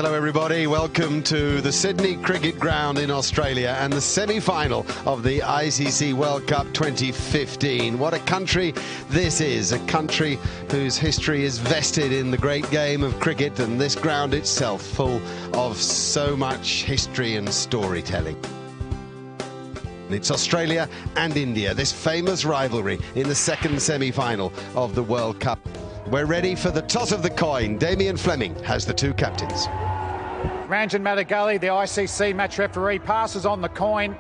Hello everybody, welcome to the Sydney Cricket Ground in Australia and the semi-final of the ICC World Cup 2015. What a country this is, a country whose history is vested in the great game of cricket, and this ground itself full of so much history and storytelling. It's Australia and India, this famous rivalry in the second semi-final of the World Cup. We're ready for the toss of the coin. Damien Fleming has the two captains. Ranjan Madigali, the ICC match referee, passes on the coin.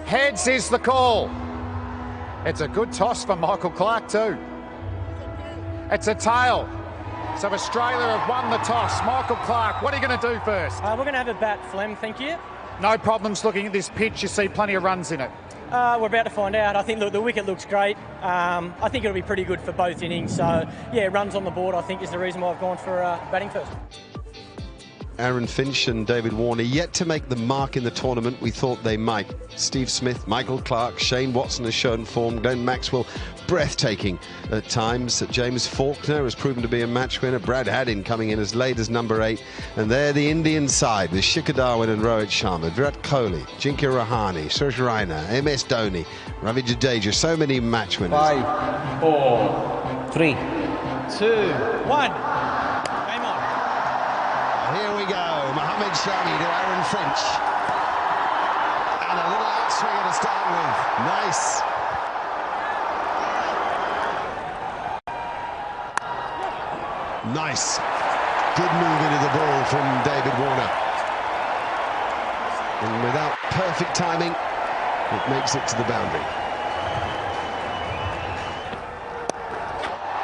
Heads is the call. It's a good toss for Michael Clarke too. It's a tail. So Australia have won the toss. Michael Clarke, what are you going to do first? We're going to have a bat, Flem, thank you. No problems looking at this pitch. You see plenty of runs in it. We're about to find out. I think the wicket looks great. I think it'll be pretty good for both innings. So, yeah, runs on the board, I think, is the reason why I've gone for batting first. Aaron Finch and David Warner yet to make the mark in the tournament we thought they might. Steve Smith, Michael Clarke, Shane Watson has shown form, Glenn Maxwell breathtaking at times. James Faulkner has proven to be a match winner. Brad Haddin coming in as late as number 8. And there the Indian side with Shikhar Dhawan and Rohit Sharma, Virat Kohli, Ajinkya Rahane, Suresh Raina, MS Dhoni, Ravi Jadeja, so many match winners. 5, 4, 3, 2, 1. Here we go, Mohammad Shami to Aaron Finch. And a little outswinger to start with. Nice. Nice. Good move into the ball from David Warner. And without perfect timing, it makes it to the boundary.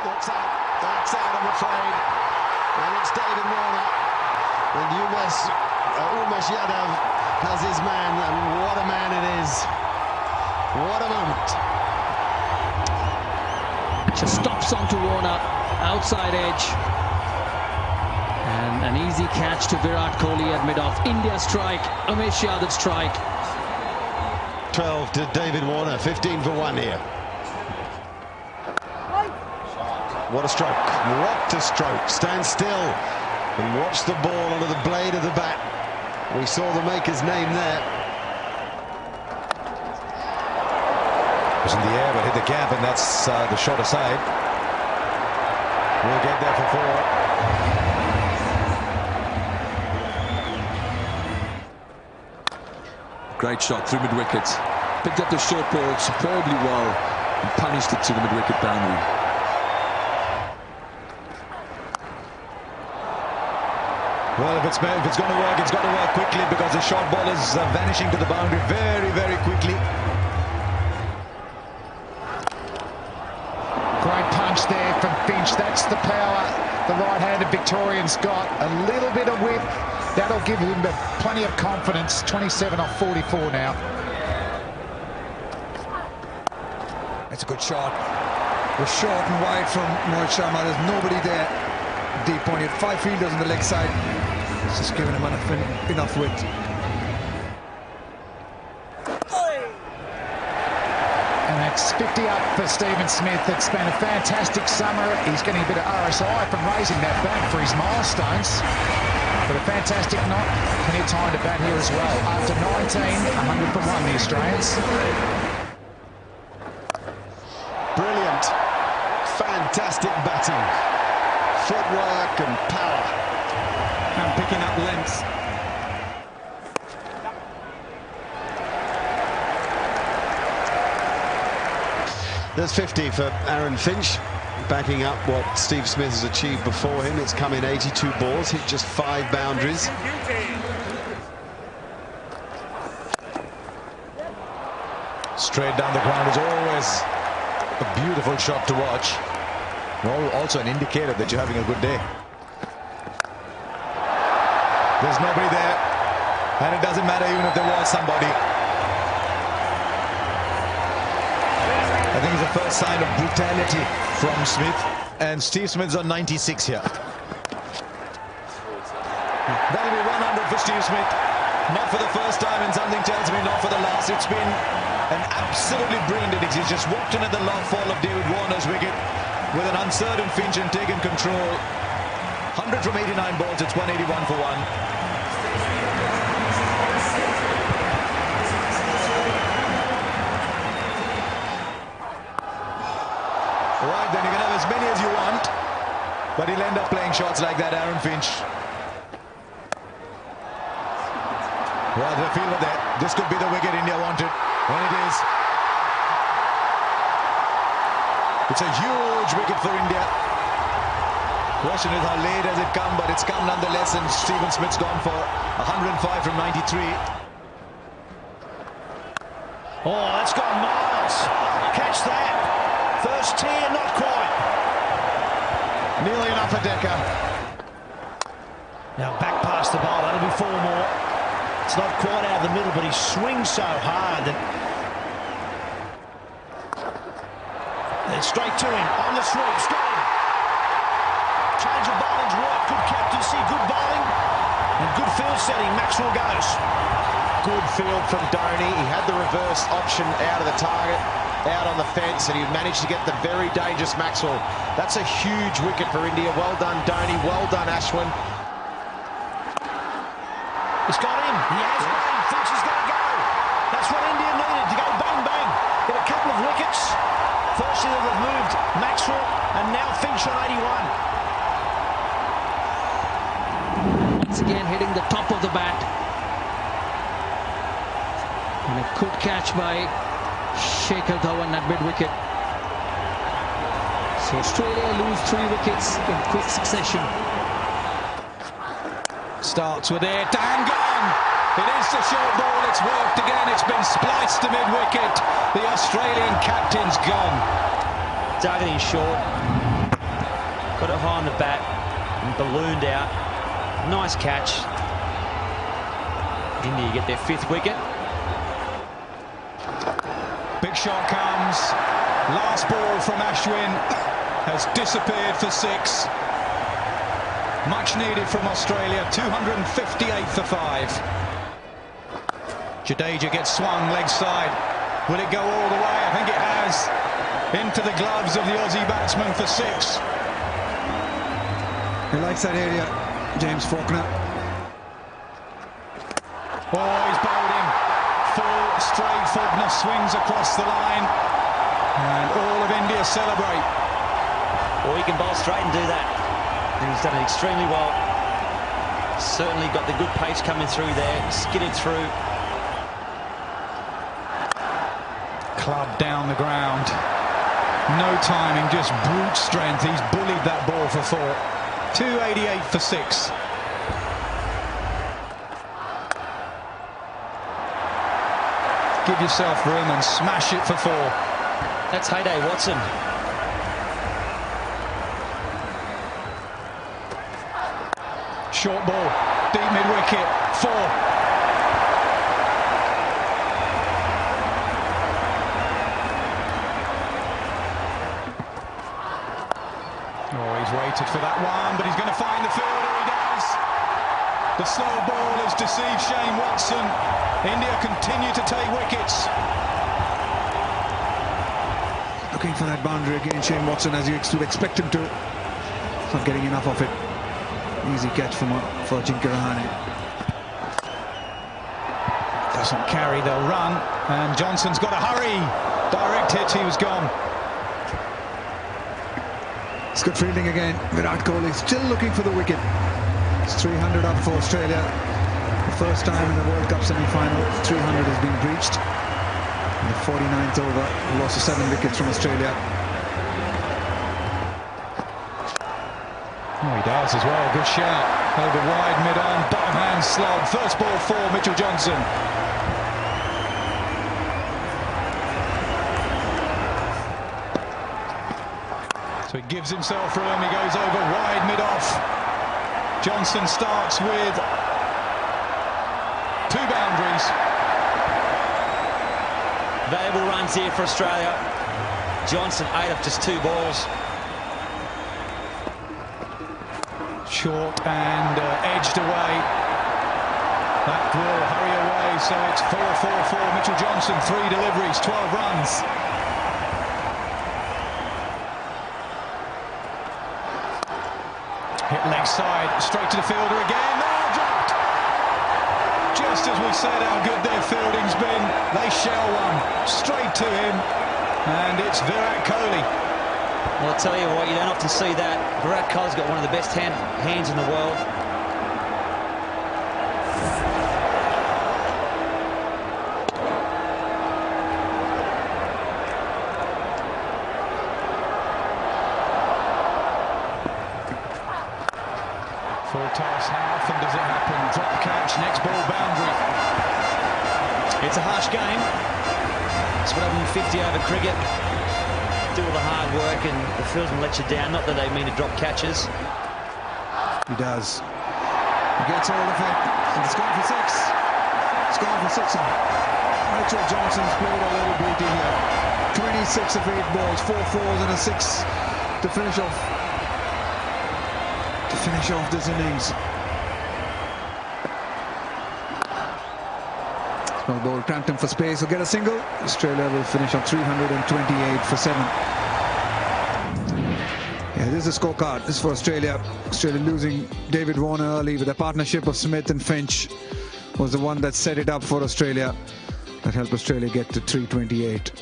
That's out, I'm afraid. And it's David Warner. And Umesh Yadav has his man, and what a man it is. What a moment. Just stops onto Warner, outside edge. And an easy catch to Virat Kohli at mid-off. India strike, Umesh Yadav strike. 12 to David Warner, 15 for 1 here. What a stroke, what a stroke. Stand still and watch the ball onto the blade of the bat. We saw the maker's name there. It was in the air but hit the gap, and that's the shot aside. We'll get there for 4. Great shot through mid-wicket. Picked up the short ball superbly well and punished it to the mid-wicket boundary. Well, if it's going to work, it's got to work quickly, because the short ball is vanishing to the boundary very, very quickly. Great punch there from Finch. That's the power the right-handed Victorian's got. A little bit of width. That'll give him plenty of confidence. 27 off 44 now. That's a good shot. We're short and wide from Rohit Sharma. There's nobody there. Deep point. He had 5 fielders on the leg side. It's just giving him enough width. And that's 50 up for Stephen Smith. It's been a fantastic summer. He's getting a bit of RSI from raising that bat for his milestones. But a fantastic knock. Plenty of time to bat here as well. After 19, 100 for 1, the Australians. Brilliant. Fantastic batting. Footwork and power. And picking up length. There's 50 for Aaron Finch, backing up what Steve Smith has achieved before him. It's come in 82 balls, hit just 5 boundaries. Straight down the ground is always a beautiful shot to watch. Also an indicator that you're having a good day. There's nobody there, and it doesn't matter even if there was somebody. I think it's the first sign of brutality from Smith, and Steve Smith's on 96 here. That'll be 100 for Steve Smith. Not for the first time, and something tells me not for the last. It's been an absolutely brilliant innings. He's just walked in at the long fall of David Warner's wicket with an uncertain Finch and taken control. 100 from 89 balls. It's 181 for 1. Right, then you can have as many as you want, but he'll end up playing shots like that, Aaron Finch. Well, the fielder there. This could be the wicket India wanted, and it is. It's a huge wicket for India. Question is how late has it come, but it's come nonetheless, and Stephen Smith's gone for 105 from 93. Oh, that's gone miles. Catch that. First tier, not quite. Nearly an upper decker. Now back past the bowl, that'll be 4 more. It's not quite out of the middle, but he swings so hard that... Then straight to him, on the sweep, got him. Change of bowling's work, good captaincy, good bowling, and good field setting. Maxwell goes. Good field from Dhoni. He had the reverse option out of the target, out on the fence, and he managed to get the very dangerous Maxwell. That's a huge wicket for India. Well done, Dhoni. Well done, Ashwin. He's got him. He has him. Finch is going to go. That's what India needed, to go bang, bang. Get a couple of wickets. Firstly, they've moved Maxwell, and now Finch on 81. Once again, hitting the top of the bat. And a good catch by Shikhar Dhawan at mid-wicket. So Australia lose 3 wickets in quick succession. Starts with it, and gone! It is the short ball, it's worked again, it's been spliced to mid-wicket. The Australian captain's gone. Targeting short, got it high on the bat, and ballooned out. Nice catch. India get their 5th wicket. Big shot comes. Last ball from Ashwin has disappeared for 6. Much needed from Australia, 258 for 5. Jadeja gets swung leg side. Will it go all the way? I think it has. Into the gloves of the Aussie batsman for 6. He likes that area, James Faulkner. Oh, he's bowled him. Full straight. Faulkner swings across the line. And all of India celebrate. Or he can bowl straight and do that. And he's done it extremely well. Certainly got the good pace coming through there. Skidded through. Club down the ground. No timing, just brute strength. He's bullied that ball for 4. 288 for 6. Give yourself room and smash it for 4. That's Heyday Watson. Short ball, deep mid-wicket, 4. Oh, he's waited for that one, but he's going to find the fielder. He does. The slow ball has deceived Shane Watson. India continue to take wickets. Looking for that boundary again, Shane Watson, as you would expect him to. Not getting enough of it. Easy catch for Jinkar Rahane. Doesn't carry, they'll run. And Johnson's got to hurry. Direct hit, he was gone. It's good fielding again. Virat Kohli still looking for the wicket. It's 300 up for Australia. The first time in the World Cup semi-final, 300 has been breached. In the 49th over, loss of 7 wickets from Australia. Oh, he does as well. Good shout. Over wide, mid-on, bottom hand slog. First ball for Mitchell Johnson. So he gives himself room. He goes over wide, mid-off. Johnson starts with 2 boundaries. Valuable runs here for Australia. Johnson 8 off just 2 balls. Short and edged away. That will hurry away, so it's 4-4-4. Mitchell Johnson, 3 deliveries, 12 runs. Hit leg side, straight to the fielder again. Oh, dropped! Just as we said how good their fielding's been, they shell one straight to him, and it's Virat Kohli. Well, I'll tell you what, you don't often see that. Virat Kohli's got one of the best hands in the world. Full toss, how often does it happen? Drop catch, next ball boundary. It's a harsh game. It's what happened in 50 over cricket. Do all the hard work and the fieldsman let you down. Not that they mean to drop catches. He does. He gets hold of it. And it's gone for six. It's gone for six. Mitchell Johnson's played a little beauty here. 26 of 8 balls, 4 fours and a 6 to finish off. This innings. Small ball cramped him for space. He'll get a single. Australia will finish on 328 for 7. Yeah, this is the scorecard. This is for Australia. Australia losing David Warner early with a partnership of Smith and Finch was the one that set it up for Australia. That helped Australia get to 328.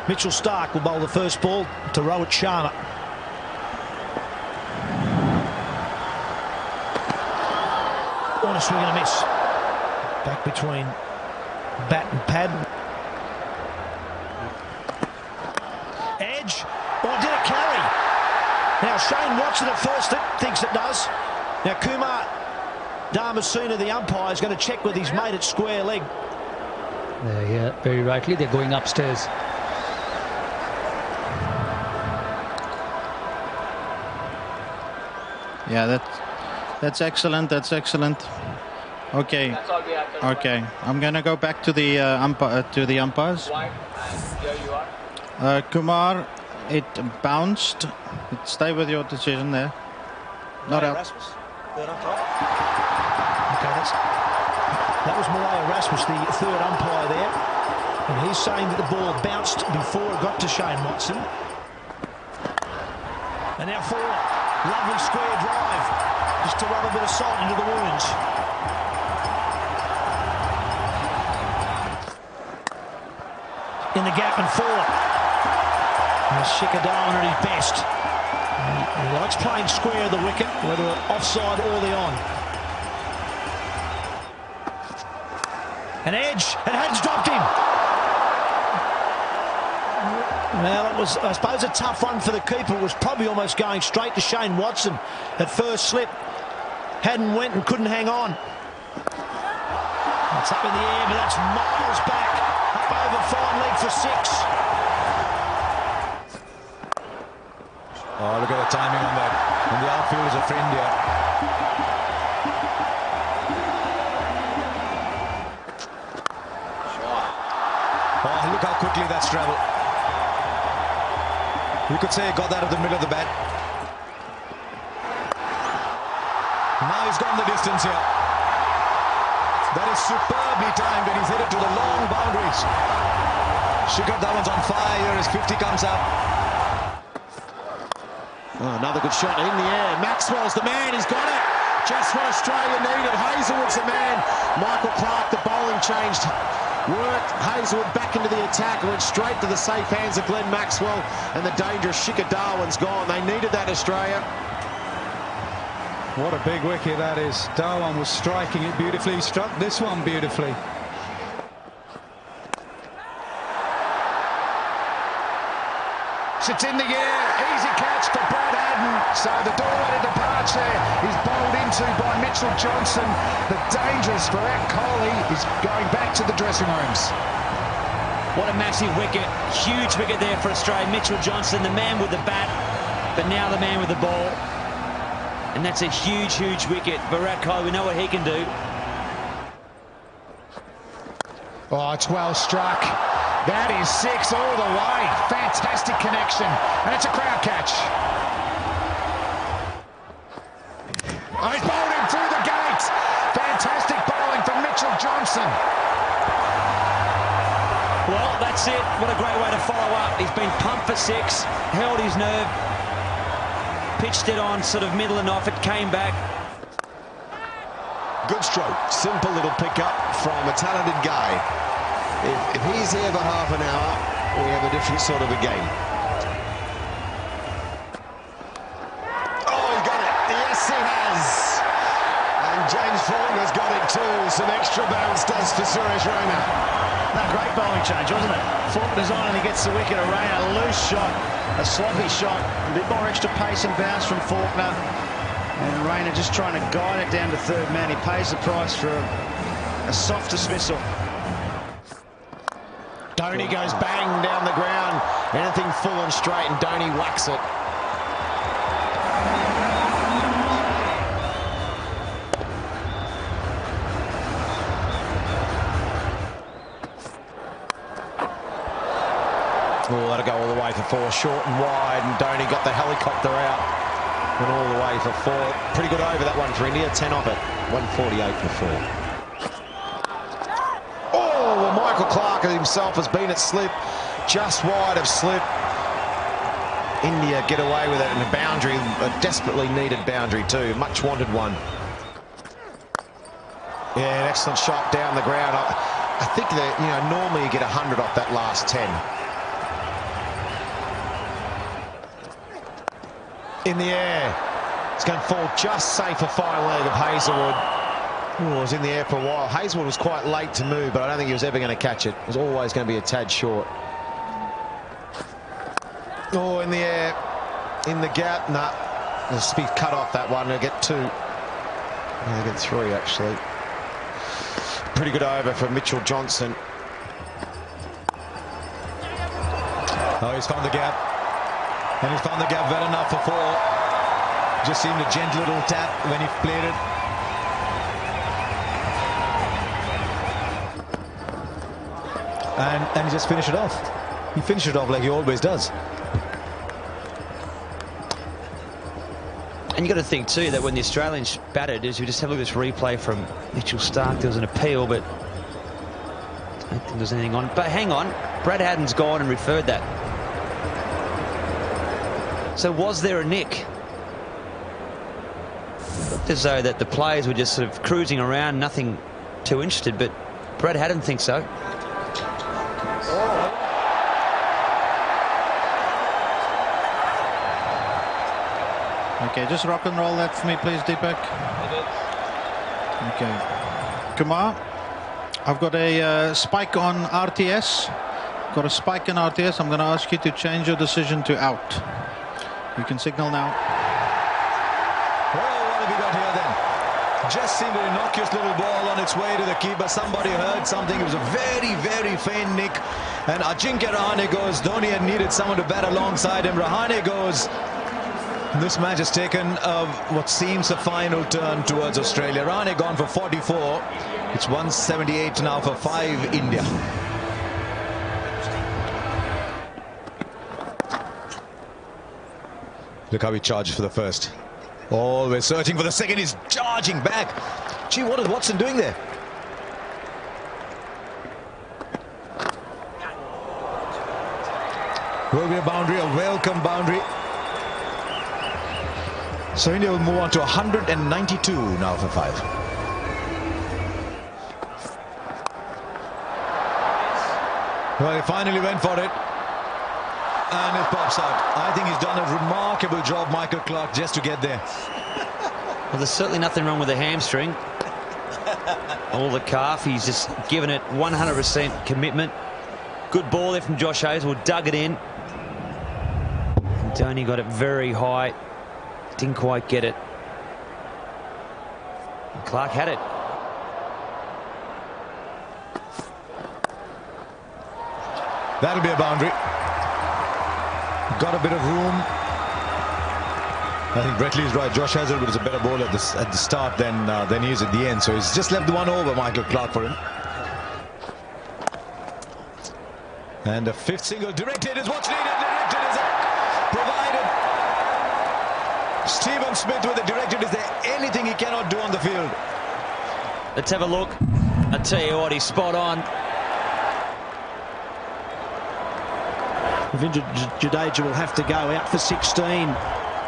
Mitchell Starc will bowl the first ball to Rohit Sharma. On a swing and a miss. Back between bat and pad. Edge. Or did it carry? Now Shane Watson at first thinks it does. Now Kumar Dharmasena, the umpire, is going to check with his mate at square leg. Yeah, very rightly. They're going upstairs. Yeah, that's excellent. That's excellent. Okay. Okay. I'm gonna go back to the umpires. Kumar, it bounced. Stay with your decision there. Not out. Okay, that was Malaya Rasmus, the third umpire there, and he's saying that the ball bounced before it got to Shane Watson. And now forward. Lovely square drive, just to rub a bit of salt into the wounds. In the gap and forward. Shikhar Dhawan at his best. He likes playing square of the wicket, whether offside or the on. An edge, and Had's dropped him. Well, it was, I suppose, a tough one for the keeper. It was probably almost going straight to Shane Watson at first slip. Hadden went and couldn't hang on. It's up in the air, but that's miles back. Up over fine leg for 6. Oh, look at the timing on that. And the outfielders are for India. Oh, look how quickly that's travelled. You could say he got that at the middle of the bat. Now he's gone the distance here. That is superbly timed, and he's hit it to the long boundaries. Shikhar Dhawan's on fire here as 50 comes up. Oh, another good shot in the air. Maxwell's the man. He's got it. Just what Australia needed. Hazelwood's the man. Michael Clark, the bowling changed. Worked Hazelwood back into the attack, went straight to the safe hands of Glenn Maxwell, and the dangerous Shikhar Dhawan's gone. They needed that, Australia. What a big wicket that is. Dhawan was striking it beautifully. He struck this one beautifully. It's in the air. Easy catch for Brad Haddin. So the doorway to departure is bowled into by Mitchell Johnson. The dangerous Virat Kohli is going back to the dressing rooms. What a massive wicket. Huge wicket there for Australia. Mitchell Johnson, the man with the bat, but now the man with the ball. And that's a huge, huge wicket. Virat Kohli, we know what he can do. Oh, it's well struck. That is 6 all the way. Fantastic connection. And it's a crowd catch. Oh, he's bowled him through the gates. Fantastic bowling from Mitchell Johnson. Well, that's it. What a great way to follow up. He's been pumped for 6, held his nerve, pitched it on sort of middle and off. It came back. Good stroke. Simple little pickup from a talented guy. If he's here for half an hour, we have a different sort of a game. Oh, he's got it. Yes, he has. And James Faulkner's got it too. Some extra bounce does for Suresh Raina. No, great bowling change, wasn't it? Faulkner's on and he gets the wicket. A Raina, loose shot, a sloppy shot, a bit more extra pace and bounce from Faulkner. And Raina just trying to guide it down to third man. He pays the price for a soft dismissal. Dhoni goes bang down the ground. Anything full and straight, and Dhoni whacks it. Oh, that'll go all the way for 4, short and wide, and Dhoni got the helicopter out. Went all the way for 4. Pretty good over that one for India. 10 off it. 148 for 4. Oh, well, Michael Clarke himself has been at slip, just wide of slip. India get away with it, and a boundary, a desperately needed boundary too. Much wanted one. Yeah, an excellent shot down the ground. I think that, you know, normally you get 100 off that last 10. In the air. It's going to fall just safe for fine leg of Hazlewood. Oh, it was in the air for a while. Hazlewood was quite late to move, but I don't think he was ever going to catch it. It was always going to be a tad short. Oh, in the air. In the gap. Nah. There's speed cut off that one. They'll get 2. They'll get 3, actually. Pretty good over for Mitchell Johnson. Oh, he's found the gap. And he found the gap well enough for 4. Just seemed a gentle little tap when he played it. And he just finished it off. He finished it off like he always does. And you got to think too that when the Australians batted, as we just have a look at this replay from Mitchell Starc, there was an appeal, but I don't think there's anything on. But hang on, Brad Haddin's gone and referred that. So was there a nick? As though that the players were just sort of cruising around, nothing too interested, but Brad Haddin thinks so. Okay, just rock and roll that for me, please, Deepak. Okay. Kumar, I've got a spike on RTS. Got a spike in RTS. I'm going to ask you to change your decision to out. You can signal now. Well, what have we got here then? Just seemed an innocuous little ball on its way to the keeper. Somebody heard something. It was a very, very faint nick. And Ajinkya Rahane goes. Dhoni had needed someone to bat alongside him. Rahane goes. This match has taken what seems a final turn towards Australia. Rahane gone for 44. It's 178 now for 5 India. Look how he charges for the first. Always searching for the second. He's charging back. Gee, what is Watson doing there? Will be a boundary, a welcome boundary. So India will move on to 192 now for 5. Well, he finally went for it. And it pops out. I think he's done a remarkable job, Michael Clarke, just to get there. Well, there's certainly nothing wrong with the hamstring. Or the calf. He's just given it 100% commitment. Good ball there from Josh Hazlewood. Dug it in. And Dhoni got it very high. Didn't quite get it. And Clarke had it. That'll be a boundary. Got a bit of room. I think Bretley is right. Josh Hazlewood was a better bowler at the start than he is at the end. So he's just left the one over, Michael Clarke, for him. And the 5th single directed is what's needed. Directed is provided. Stephen Smith with the directed. Is there anything he cannot do on the field? Let's have a look. I tell you what, he's spot on. Ravindra Jadeja will have to go out for 16.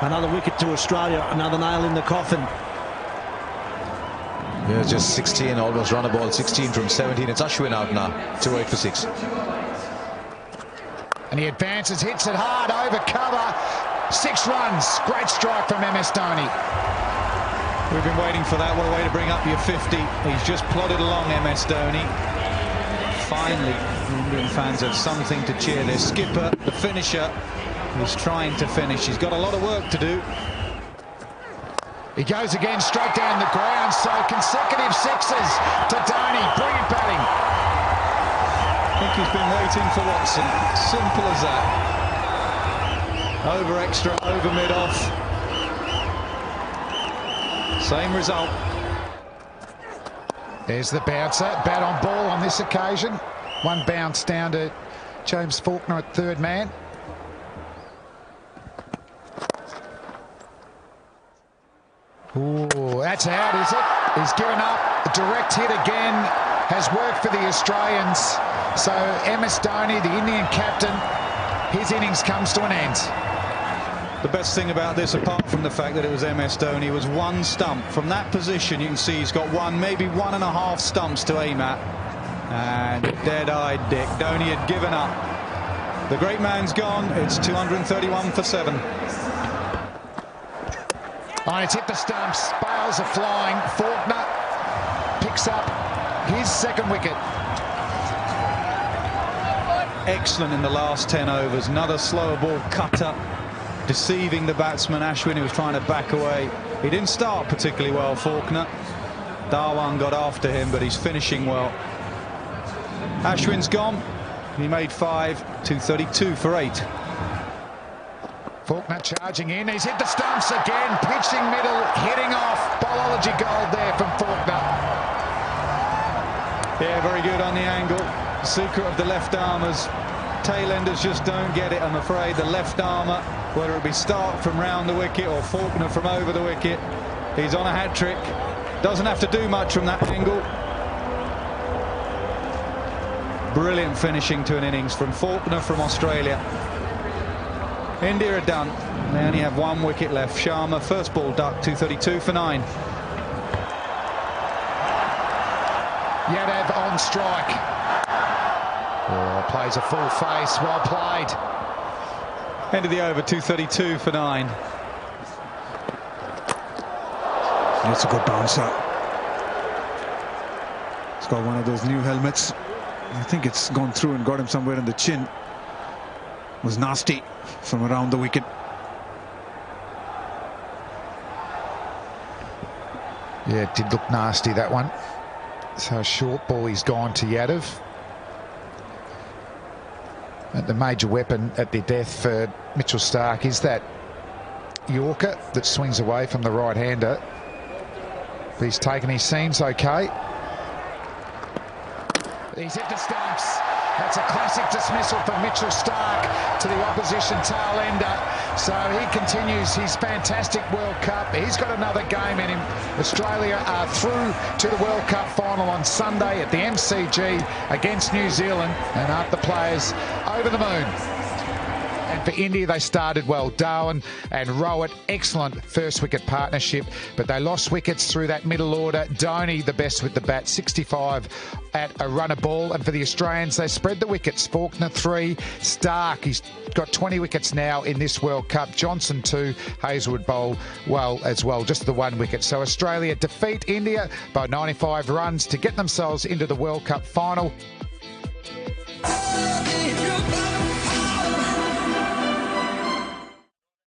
Another wicket to Australia, another nail in the coffin. Yeah, just 16, almost run a ball, 16 from 17. It's Ashwin out now, 2-8 for 6. And he advances, hits it hard, over cover. 6 runs, great strike from MS Dhoni. We've been waiting for that. What a way to bring up your 50. He's just plodded along, MS Dhoni. Finally, Indian fans have something to cheer. Their skipper, the finisher, is trying to finish. He's got a lot of work to do. He goes again, straight down the ground. So consecutive sixes to Dhoni. Brilliant batting. I think he's been waiting for Watson. Simple as that. Over extra, over mid-off. Same result. There's the bouncer. Bat on ball on this occasion. One bounce down to James Faulkner at third man. Ooh, that's out, is it? He's given up. A direct hit again has worked for the Australians. So MS Dhoni, the Indian captain, his innings comes to an end. The best thing about this, apart from the fact that it was MS Dhoni, was one stump. From that position, you can see he's got one, maybe 1.5 stumps to aim at. And dead-eyed Dick. Dhoni had given up. The great man's gone. It's 231 for 7. Oh, it's hit the stumps. Bales are flying. Faulkner picks up his second wicket. Excellent in the last 10 overs. Another slower ball cutter, deceiving the batsman Ashwin, who was trying to back away. He didn't start particularly well, Faulkner. Dhawan got after him, but he's finishing well. Ashwin's gone. He made 5, 232 for 8. Faulkner charging in. He's hit the stumps again. Pitching middle, hitting off. Bowlology gold there from Faulkner. Yeah, very good on the angle. The secret of the left armers. Tailenders just don't get it, I'm afraid. The left armour, whether it be Stark from round the wicket or Faulkner from over the wicket, he's on a hat-trick. Doesn't have to do much from that angle. Brilliant finishing to an innings from Faulkner from Australia. India are done. They only have 1 wicket left. Sharma, first ball duck, 232 for 9. Yadav on strike. Oh, plays a full face. Well played. End of the over, 232 for 9. That's a good bouncer. He's got one of those new helmets. I think it's gone through and got him somewhere in the chin. It was nasty from around the wicket. Yeah, it did look nasty, that one. So short ball, he's gone to Yadav. And the major weapon at their death for Mitchell Stark is that Yorker that swings away from the right-hander. But he's taken his seams okay. He's hit the stumps. That's a classic dismissal from Mitchell Stark to the opposition tail ender. So he continues his fantastic World Cup. He's got another game in him. Australia are through to the World Cup final on Sunday at the MCG against New Zealand, and aren't the players over the moon? And for India, they started well. Dhawan and Rohit, excellent first wicket partnership, but they lost wickets through that middle order. Dhoni, the best with the bat, 65 at a run a ball. And for the Australians, they spread the wickets. Faulkner 3, Stark, he's got 20 wickets now in this World Cup. Johnson 2, Hazlewood bowl well as well, just the 1 wicket. So Australia defeat India by 95 runs to get themselves into the World Cup final.